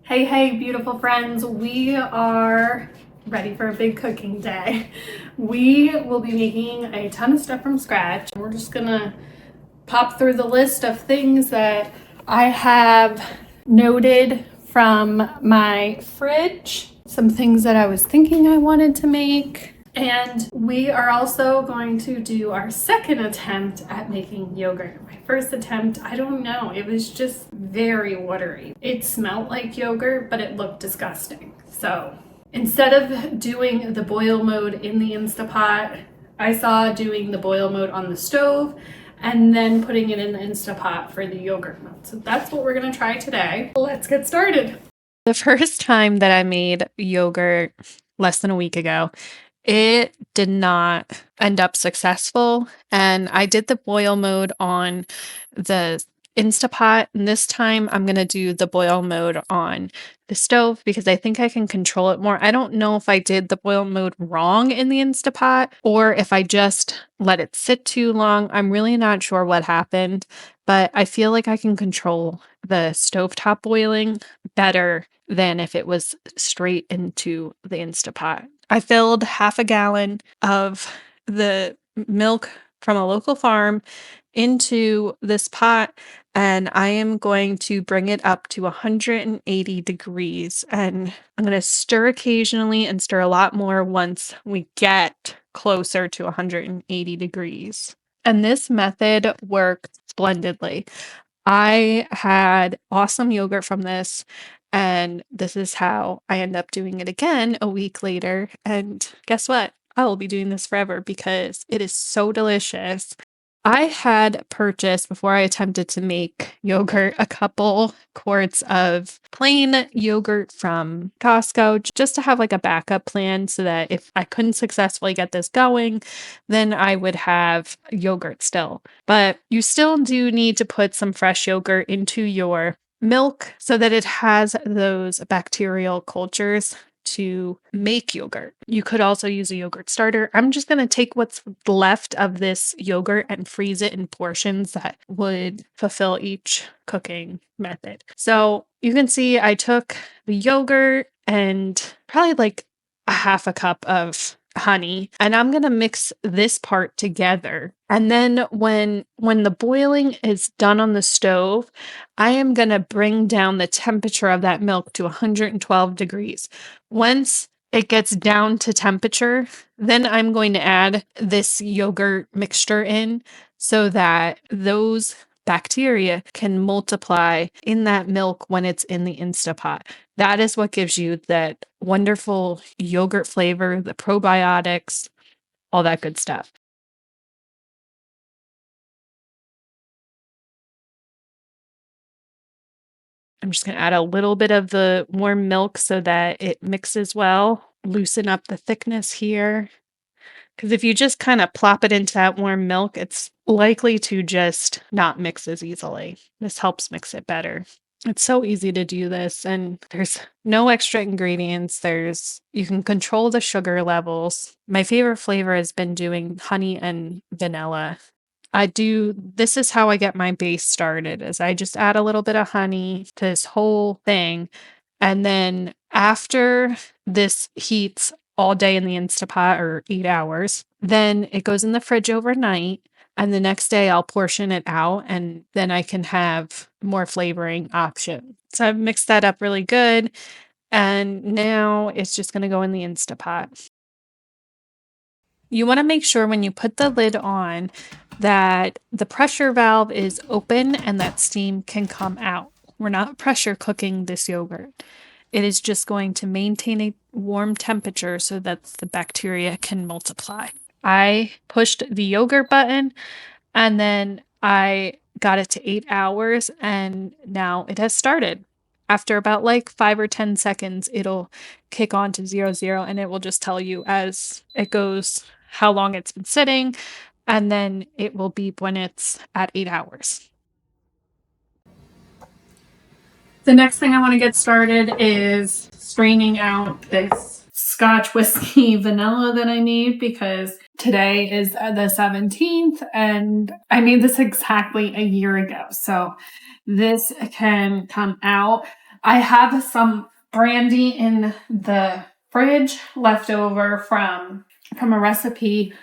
Hey, hey, beautiful friends. We are ready for a big cooking day. We will be making a ton of stuff from scratch. We're just gonna pop through the list of things that I have noted from my fridge, some things that I was thinking I wanted to make. And we are also going to do our second attempt at making yogurt. My first attempt, I don't know, it was just very watery. It smelled like yogurt, but it looked disgusting. So instead of doing the boil mode in the Instapot, I saw doing the boil mode on the stove and then putting it in the Instapot for the yogurt mode. So that's what we're gonna try today. Let's get started. The first time that I made yogurt less than a week ago, it did not end up successful. And I did the boil mode on the Instapot. And this time I'm going to do the boil mode on the stove because I think I can control it more. I don't know if I did the boil mode wrong in the Instapot or if I just let it sit too long. I'm really not sure what happened, but I feel like I can control the stovetop boiling better than if it was straight into the Instapot. I filled half a gallon of the milk from a local farm into this pot, and I am going to bring it up to 180 degrees. And I'm going to stir occasionally and stir a lot more once we get closer to 180 degrees. And this method worked splendidly. I had awesome yogurt from this, and this is how I end up doing it again a week later. And guess what? I will be doing this forever because it is so delicious. I had purchased, before I attempted to make yogurt, a couple quarts of plain yogurt from Costco just to have like a backup plan so that if I couldn't successfully get this going, then I would have yogurt still. But you still do need to put some fresh yogurt into your milk so that it has those bacterial cultures to make yogurt. You could also use a yogurt starter. I'm just going to take what's left of this yogurt and freeze it in portions that would fulfill each cooking method. So you can see I took the yogurt and probably like a half a cup of honey, and I'm going to mix this part together. And then when the boiling is done on the stove, I am going to bring down the temperature of that milk to 112 degrees. Once it gets down to temperature, then I'm going to add this yogurt mixture in so that those bacteria can multiply in that milk when it's in the Instapot. That is what gives you that wonderful yogurt flavor, the probiotics, all that good stuff. I'm just going to add a little bit of the warm milk so that it mixes well, loosen up the thickness here. Because if you just kind of plop it into that warm milk, it's likely to just not mix as easily. This helps mix it better. It's so easy to do this, and there's no extra ingredients. You can control the sugar levels. My favorite flavor has been doing honey and vanilla. This is how I get my base started, is I just add a little bit of honey to this whole thing. And then after this heats all day in the Instapot or 8 hours, then it goes in the fridge overnight. And the next day I'll portion it out and then I can have more flavoring options. So I've mixed that up really good. And now it's just going to go in the Instapot. You want to make sure when you put the lid on that the pressure valve is open and that steam can come out. We're not pressure cooking this yogurt. It is just going to maintain a warm temperature so that the bacteria can multiply. I pushed the yogurt button and then I got it to 8 hours and now it has started. After about like 5 or 10 seconds, it'll kick on to 00 and it will just tell you as it goes how long it's been sitting, and then it will beep when it's at 8 hours. The next thing I want to get started is straining out this Scotch whiskey vanilla that I made because today is the 17th and I made this exactly a year ago. So this can come out. I have some brandy in the fridge left over from a recipe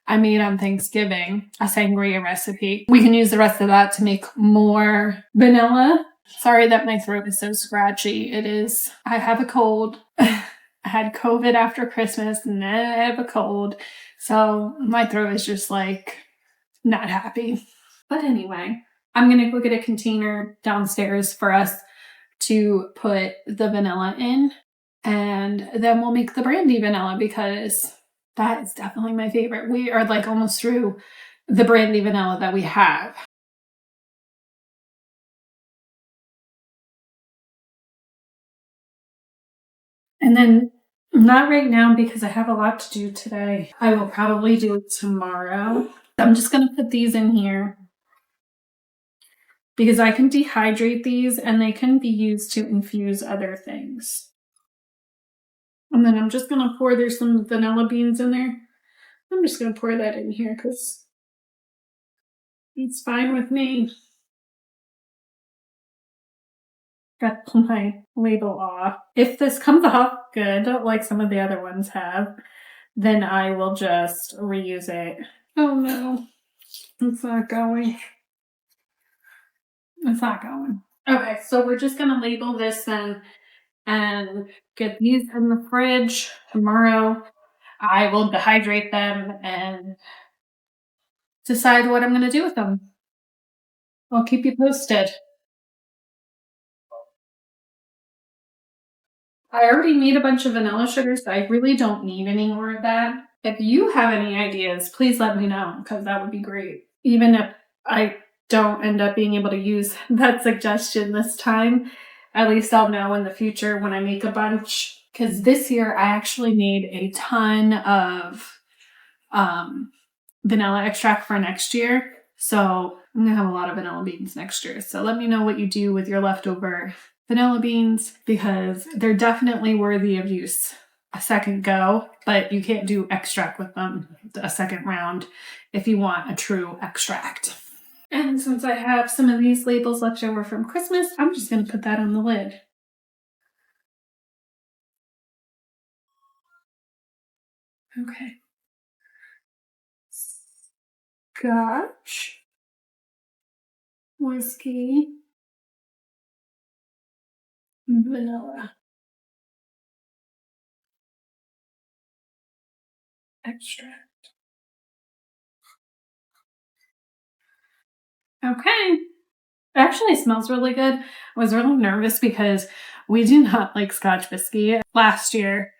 I made on Thanksgiving, a sangria recipe. We can use the rest of that to make more vanilla. Sorry that my throat is so scratchy. It is. I have a cold. I had COVID after Christmas and then I have a cold. So my throat is just like not happy. But anyway, I'm going to go get a container downstairs for us to put the vanilla in. And then we'll make the brandy vanilla because that is definitely my favorite. We are like almost through the brandy vanilla that we have. And then not right now because I have a lot to do today. I will probably do it tomorrow. I'm just going to put these in here because I can dehydrate these and they can be used to infuse other things. And then I'm just going to pour, there's some vanilla beans in there. I'm just going to pour that in here because it's fine with me. Got to pull my label off. If this comes off good, like some of the other ones have, then I will just reuse it. Oh no, it's not going. It's not going. Okay, so we're just gonna label this then and get these in the fridge. Tomorrow I will dehydrate them and decide what I'm gonna do with them. I'll keep you posted. I already made a bunch of vanilla sugar, so I really don't need any more of that. If you have any ideas, please let me know because that would be great. Even if I don't end up being able to use that suggestion this time, at least I'll know in the future when I make a bunch. Because this year I actually made a ton of vanilla extract for next year. So I'm gonna have a lot of vanilla beans next year. So let me know what you do with your leftover vanilla beans because they're definitely worthy of use a second go, but you can't do extract with them a second round if you want a true extract. And since I have some of these labels left over from Christmas, I'm just going to put that on the lid. Okay. Scotch, whiskey, vanilla, extract. Okay. It actually smells really good. I was really nervous because we do not like Scotch whiskey. Last year,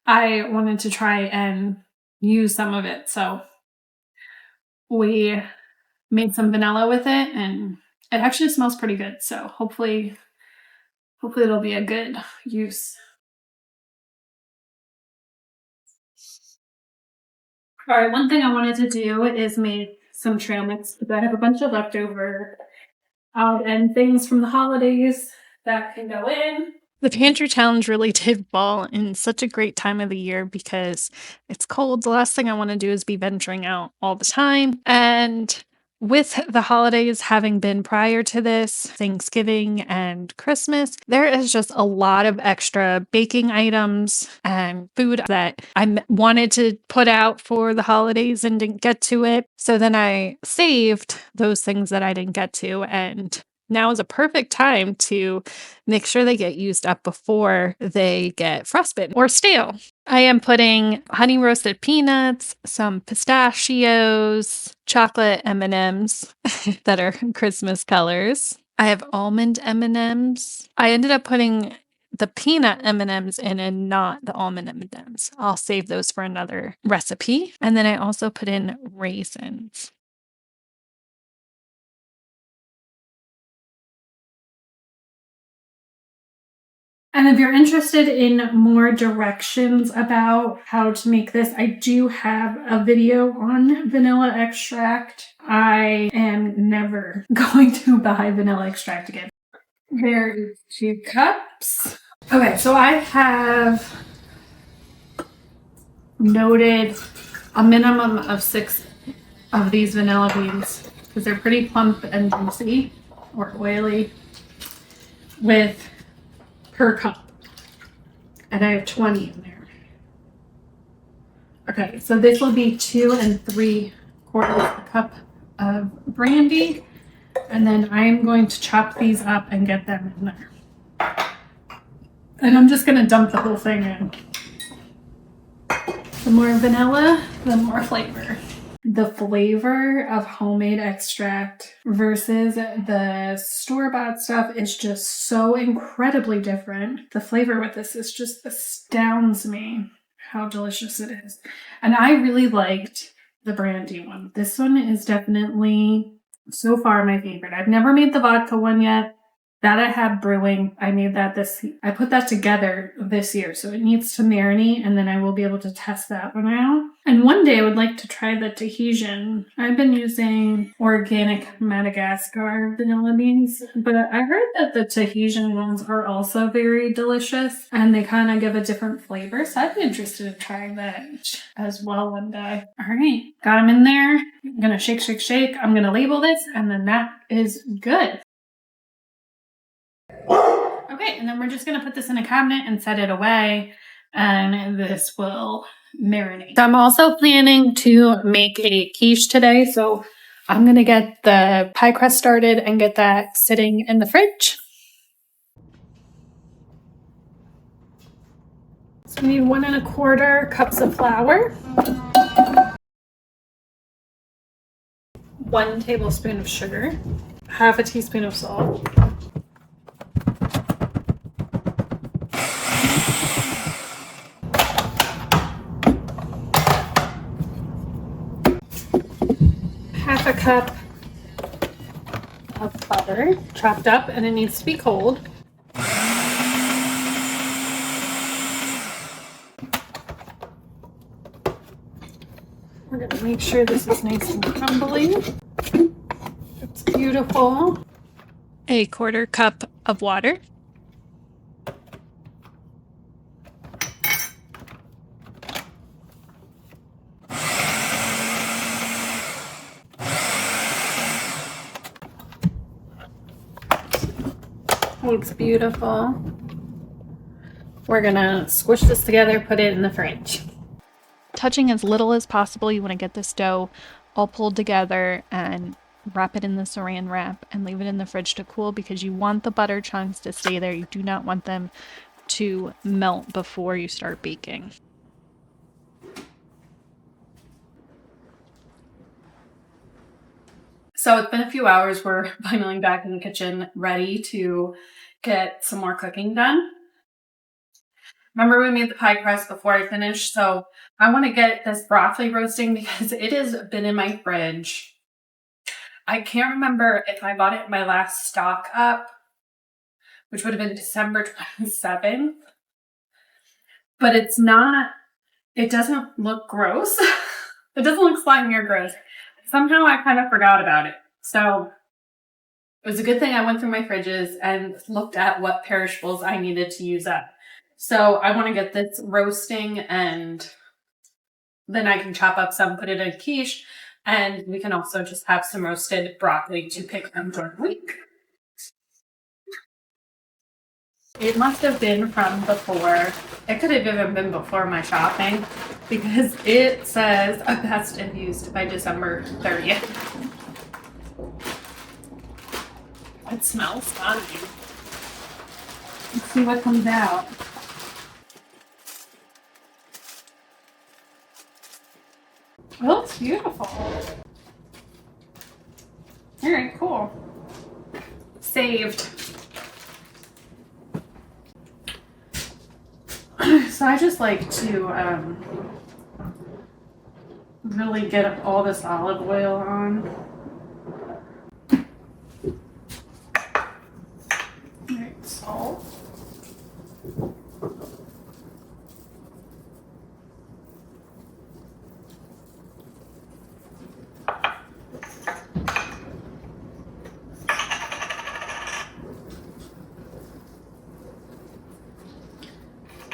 I wanted to try and use some of it. So we made some vanilla with it and it actually smells pretty good. So hopefully it'll be a good use. All right, one thing I wanted to do is make some trail mix because I have a bunch of leftover and things from the holidays that can go in. The pantry challenge really did fall in such a great time of the year because it's cold. The last thing I want to do is be venturing out all the time. And with the holidays having been prior to this, Thanksgiving and Christmas, there is just a lot of extra baking items and food that I wanted to put out for the holidays and didn't get to it. So then I saved those things that I didn't get to, and now is a perfect time to make sure they get used up before they get frostbitten or stale. I am putting honey roasted peanuts, some pistachios, chocolate M&Ms that are Christmas colors. I have almond M&Ms. I ended up putting the peanut M&Ms in and not the almond M&Ms. I'll save those for another recipe. And then I also put in raisins. And if you're interested in more directions about how to make this, I do have a video on vanilla extract. I am never going to buy vanilla extract again. There is 2 cups. Okay, so I have noted a minimum of 6 of these vanilla beans because they're pretty plump and juicy or oily with per cup. And I have 20 in there. Okay, so this will be 2 3/4 a cup of brandy. And then I'm going to chop these up and get them in there. And I'm just going to dump the whole thing in. The more vanilla, the more flavor. The flavor of homemade extract versus the store-bought stuff is just so incredibly different. The flavor with this is just astounds me how delicious it is. And I really liked the brandy one. This one is definitely so far my favorite. I've never made the vodka one yet. That I have brewing. I made that I put that together this year, so it needs to marinate, and then I will be able to test that one out. And one day I would like to try the Tahitian. I've been using organic Madagascar vanilla beans, but I heard that the Tahitian ones are also very delicious, and they kind of give a different flavor, so I'd be interested in trying that as well one day. All right, got them in there. I'm gonna shake, shake, shake. I'm gonna label this, and then that is good. Okay, and then we're just going to put this in a cabinet and set it away, and this will marinate. So I'm also planning to make a quiche today, so I'm going to get the pie crust started and get that sitting in the fridge. So we need 1 1/4 cups of flour, 1 tablespoon of sugar, 1/2 teaspoon of salt, 1/2 cup of butter, chopped up, and it needs to be cold. We're going to make sure this is nice and crumbly. It's beautiful. 1/4 cup of water. Looks beautiful. We're gonna squish this together, put it in the fridge. Touching as little as possible. You want to get this dough all pulled together and wrap it in the saran wrap and leave it in the fridge to cool, because you want the butter chunks to stay there. You do not want them to melt before you start baking. So it's been a few hours. We're finally back in the kitchen, ready to get some more cooking done. Remember we made the pie crust before I finished, so I want to get this broccoli roasting because it has been in my fridge. I can't remember if I bought it in my last stock up, which would have been December 27th, but it doesn't look gross. It doesn't look slimy or gross. Somehow I kind of forgot about it. So it was a good thing I went through my fridges and looked at what perishables I needed to use up. So I want to get this roasting, and then I can chop up some, put it in a quiche, and we can also just have some roasted broccoli to pick up during the week. It must have been from before. It could have even been before my shopping, because it says a best and used by December 30th. It smells funny. Let's see what comes out. It looks beautiful. Very cool. Saved. So I just like to really get all this olive oil on. Alright, salt.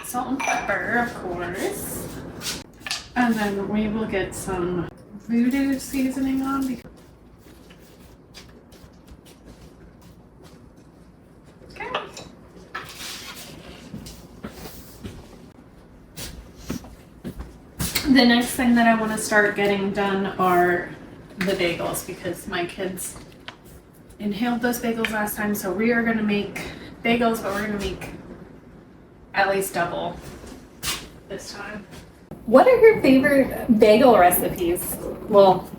Salt and pepper, of course. And then we will get some voodoo seasoning on. Okay. The next thing that I want to start getting done are the bagels because my kids inhaled those bagels last time. So we are going to make bagels, but we're going to make at least double this time. What are your favorite bagel recipes? Well,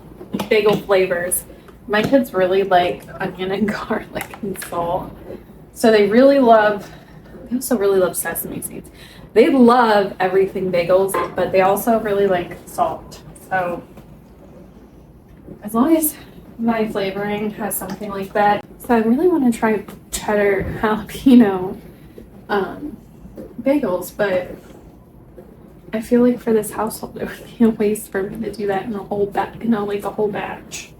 bagel flavors. My kids really like onion and garlic and salt. So they also really love sesame seeds. They love everything bagels, but they also really like salt. So as long as my flavoring has something like that. So I really want to try cheddar jalapeno bagels, but I feel like for this household it would be a waste for me to do that in a whole like a whole batch.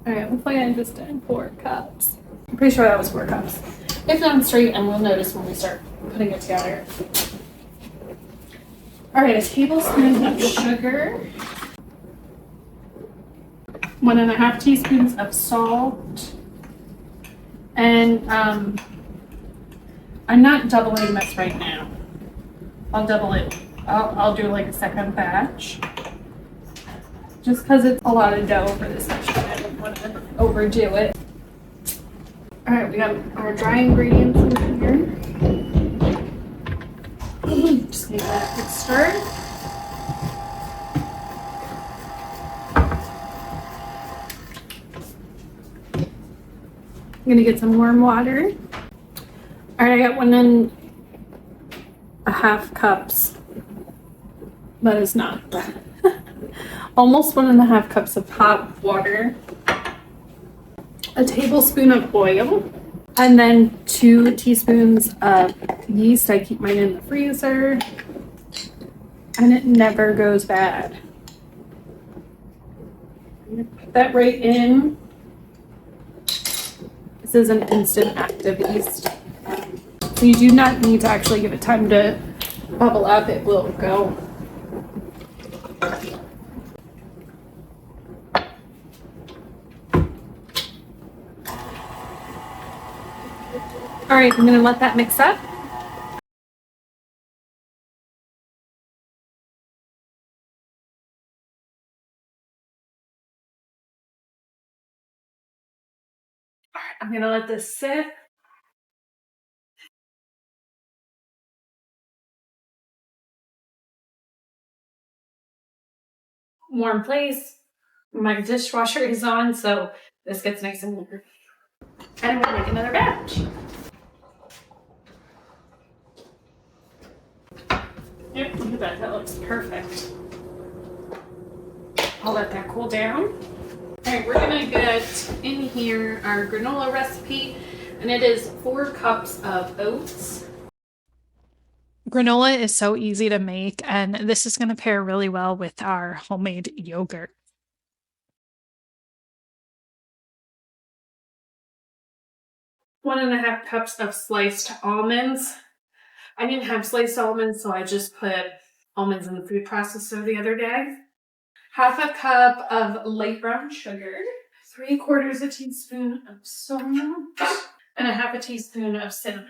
Alright, hopefully I just did 4 cups. I'm pretty sure that was 4 cups. If not, I'm straight and we'll notice when we start putting it together. Alright, a tablespoon of sugar. 1.5 teaspoons of salt. And I'm not doubling this right now. I'll double it. I'll do like a second batch. Just because it's a lot of dough for this section. I don't want to overdo it. Alright, we got our dry ingredients in here. Just give that a quick stir. I'm gonna get some warm water. Alright, I got 1.5 cups. That is not almost 1.5 cups of hot water. A tablespoon of oil, and then 2 teaspoons of yeast. I keep mine in the freezer, and it never goes bad. I'm gonna put that right in. This is an instant active yeast, so you do not need to actually give it time to bubble up. It will go. All right, I'm gonna let that mix up. All right, I'm gonna let this sit. Warm place. My dishwasher is on, so this gets nice and warm. And we'll make another batch. Yep, look at that. That looks perfect. I'll let that cool down. All right, we're gonna get in here our granola recipe, and it is 4 cups of oats. Granola is so easy to make, and this is going to pair really well with our homemade yogurt. 1.5 cups of sliced almonds. I didn't have sliced almonds, so I just put almonds in the food processor the other day. 1/2 cup of light brown sugar, 3/4 teaspoon of salt, and 1/2 teaspoon of cinnamon.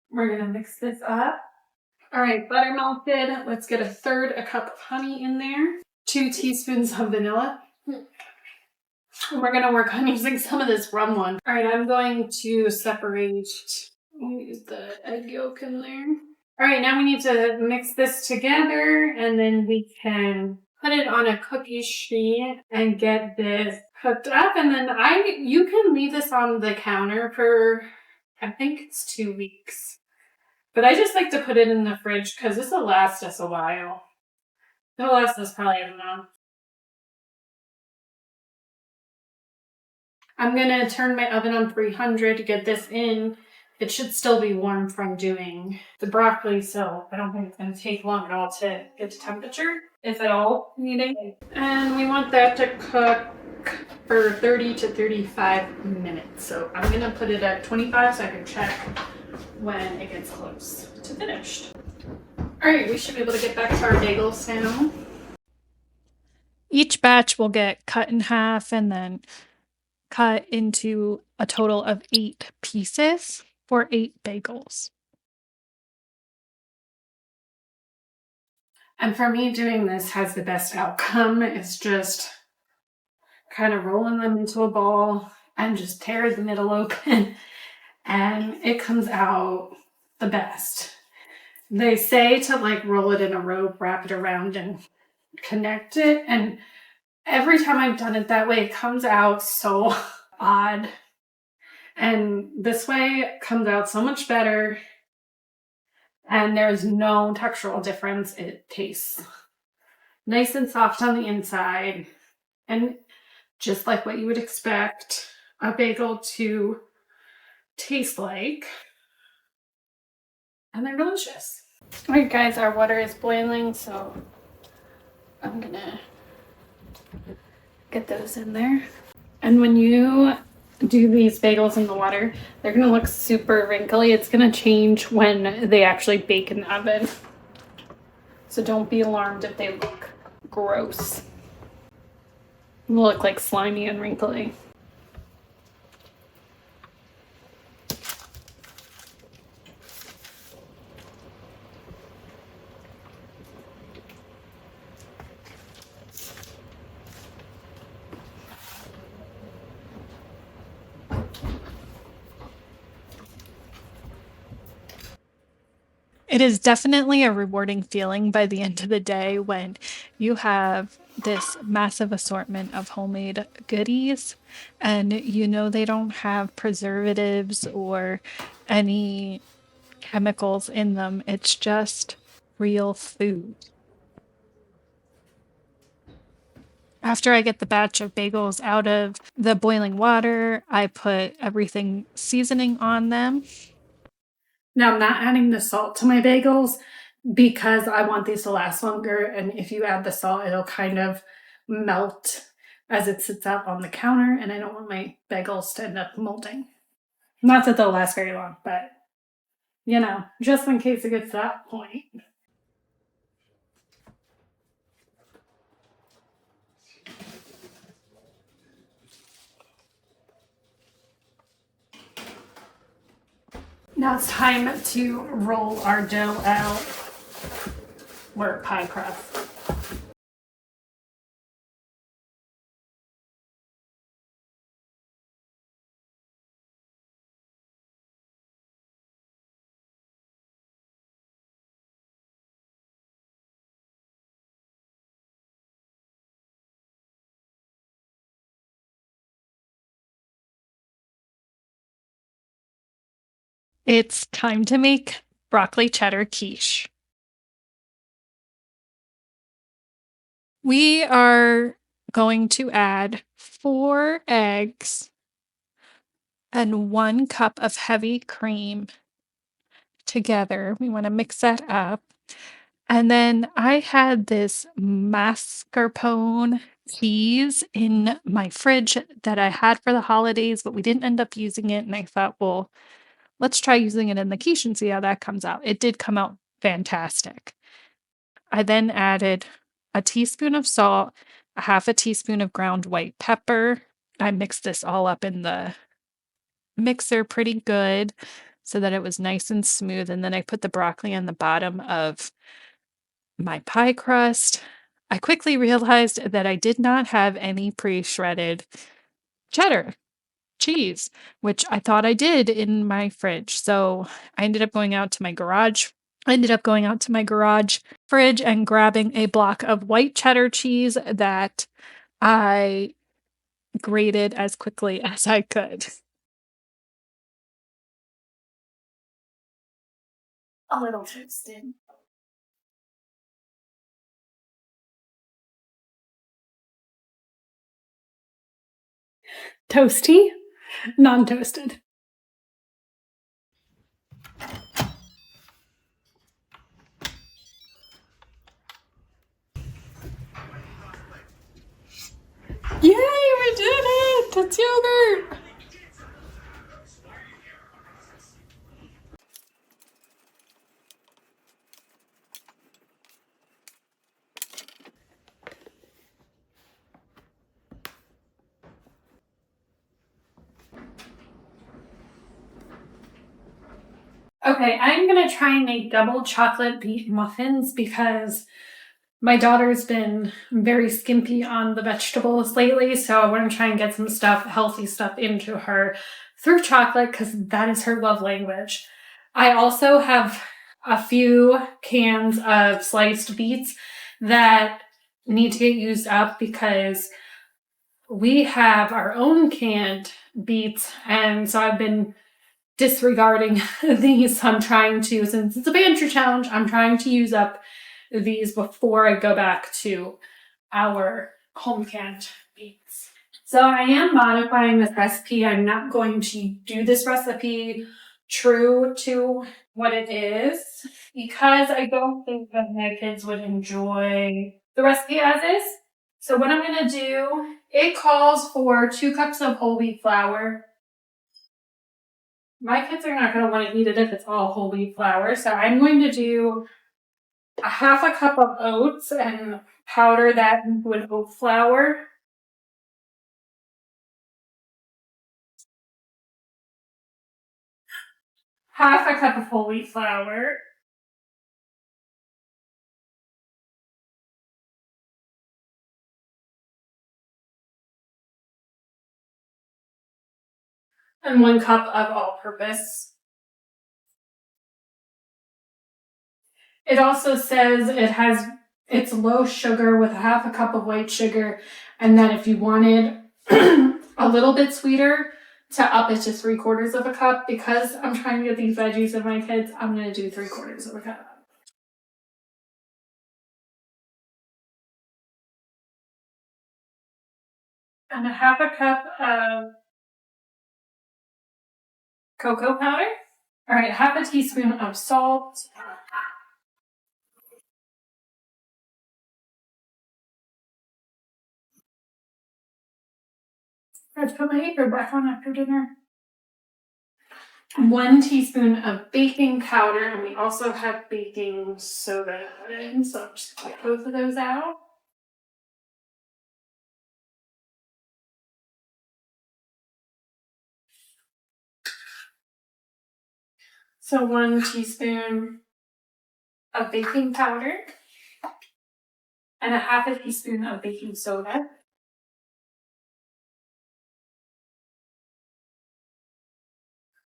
We're gonna mix this up. All right, butter melted. Let's get 1/3 cup of honey in there. 2 teaspoons of vanilla. And we're gonna work on using some of this rum one. All right, I'm going to separate. I'll use the egg yolk in there. All right, now we need to mix this together, and then we can put it on a cookie sheet and get this cooked up. And then you can leave this on the counter for, I think it's 2 weeks. But I just like to put it in the fridge because this will last us a while. It'll last us probably, I don't know. I'm gonna turn my oven on 300 to get this in. It should still be warm from doing the broccoli, so I don't think it's gonna take long at all to get to temperature, if at all needing. And we want that to cook for 30 to 35 minutes. So I'm gonna put it at 25 so I can check when it gets close to finished. All right, we should be able to get back to our bagels now. Each batch will get cut in half and then cut into a total of 8 pieces for 8 bagels. And for me, doing this has the best outcome. It's just kind of rolling them into a ball and just tear the middle open, and it comes out the best. They say to like roll it in a rope, wrap it around, and connect it. And every time I've done it that way, it comes out so odd. And this way it comes out so much better. And there's no textural difference. It tastes nice and soft on the inside. And just like what you would expect a bagel to taste like. And they're delicious. All right, guys, our water is boiling, so I'm gonna get those in there. And when you do these bagels in the water, they're gonna look super wrinkly. It's gonna change when they actually bake in the oven. So don't be alarmed if they look gross. They'll look like slimy and wrinkly. It is definitely a rewarding feeling by the end of the day when you have this massive assortment of homemade goodies and you know they don't have preservatives or any chemicals in them. It's just real food. After I get the batch of bagels out of the boiling water, I put everything seasoning on them. Now, I'm not adding the salt to my bagels because I want these to last longer. And if you add the salt, it'll kind of melt as it sits out on the counter. And I don't want my bagels to end up molding. Not that they'll last very long, but you know, just in case it gets to that point. Now it's time to roll our dough out. Or pie crust. It's time to make broccoli cheddar quiche. We are going to add 4 eggs and 1 cup of heavy cream together. We want to mix that up. And then I had this mascarpone cheese in my fridge that I had for the holidays, but we didn't end up using it. And I thought, well, let's try using it in the quiche and see how that comes out. It did come out fantastic. I then added a teaspoon of salt, a half a teaspoon of ground white pepper. I mixed this all up in the mixer pretty good so that it was nice and smooth. And then I put the broccoli on the bottom of my pie crust. I quickly realized that I did not have any pre-shredded cheddar cheese, which I thought I did in my fridge. So I ended up going out to my garage. Fridge and grabbing a block of white cheddar cheese that I grated as quickly as I could. A little toasted. Toasty, non-toasted. Yay, we did it! It's yogurt! Okay, I'm gonna try and make double chocolate beet muffins because My daughter's been very skimpy on the vegetables lately, so I want to try and get some stuff, healthy stuff into her through chocolate because that is her love language. I also have a few cans of sliced beets that need to get used up because we have our own canned beets, and so I've been disregarding these. I'm trying to, since it's a pantry challenge, I'm trying to use up these before I go back to our home canned beets. So I am modifying this recipe. I'm not going to do this recipe true to what it is because I don't think that my kids would enjoy the recipe as is. So what I'm going to do, it calls for 2 cups of whole wheat flour. My kids are not going to want to eat it if it's all whole wheat flour. So I'm going to do a half a cup of oats and powder that into an oat flour. Half a cup of whole wheat flour. And 1 cup of all-purpose. It also says it's low sugar with half a cup of white sugar, and that if you wanted a little bit sweeter, to up it to 3/4 of a cup. Because I'm trying to get these veggies in my kids, I'm going to do 3/4 of a cup. And a half a cup of cocoa powder. All right, half a teaspoon of salt. I have to put my apron back on after dinner. 1 teaspoon of baking powder, and we also have baking soda in, so I'm just going to get both of those out. So 1 teaspoon of baking powder and a half a teaspoon of baking soda.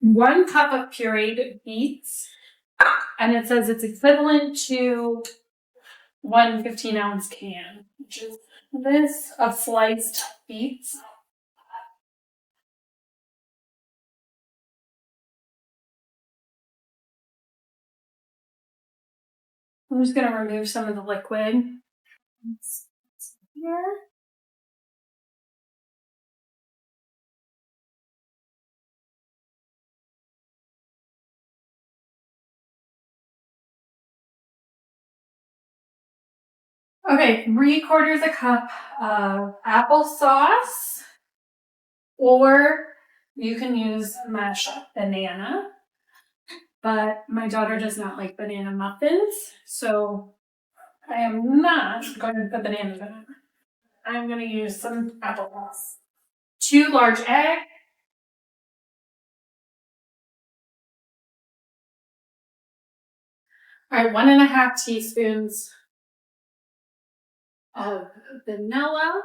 One cup of pureed beets, and it says it's equivalent to 1 15-ounce can, which is this, of sliced beets. I'm just going to remove some of the liquid. Here. Okay, 3/4 a cup of applesauce, or you can use mashed banana, but my daughter does not like banana muffins, so I am not going to put bananas in it. I'm going to use some applesauce. 2 large eggs. All right, 1.5 teaspoons of vanilla.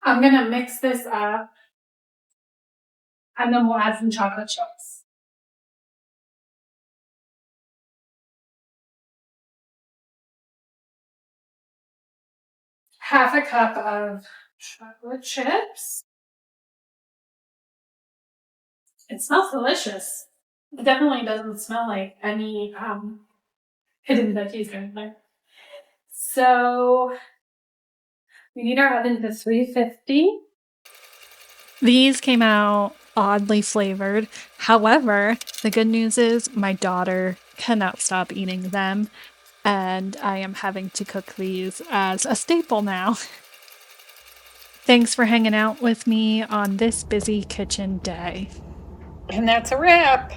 I'm going to mix this up, and then we'll add some chocolate chips. Half a cup of chocolate chips. It smells delicious. It definitely doesn't smell like any hidden veggies in there. So we need our oven to 350. These came out oddly flavored. However, the good news is my daughter cannot stop eating them, and I am having to cook these as a staple now. Thanks for hanging out with me on this busy kitchen day. And that's a wrap.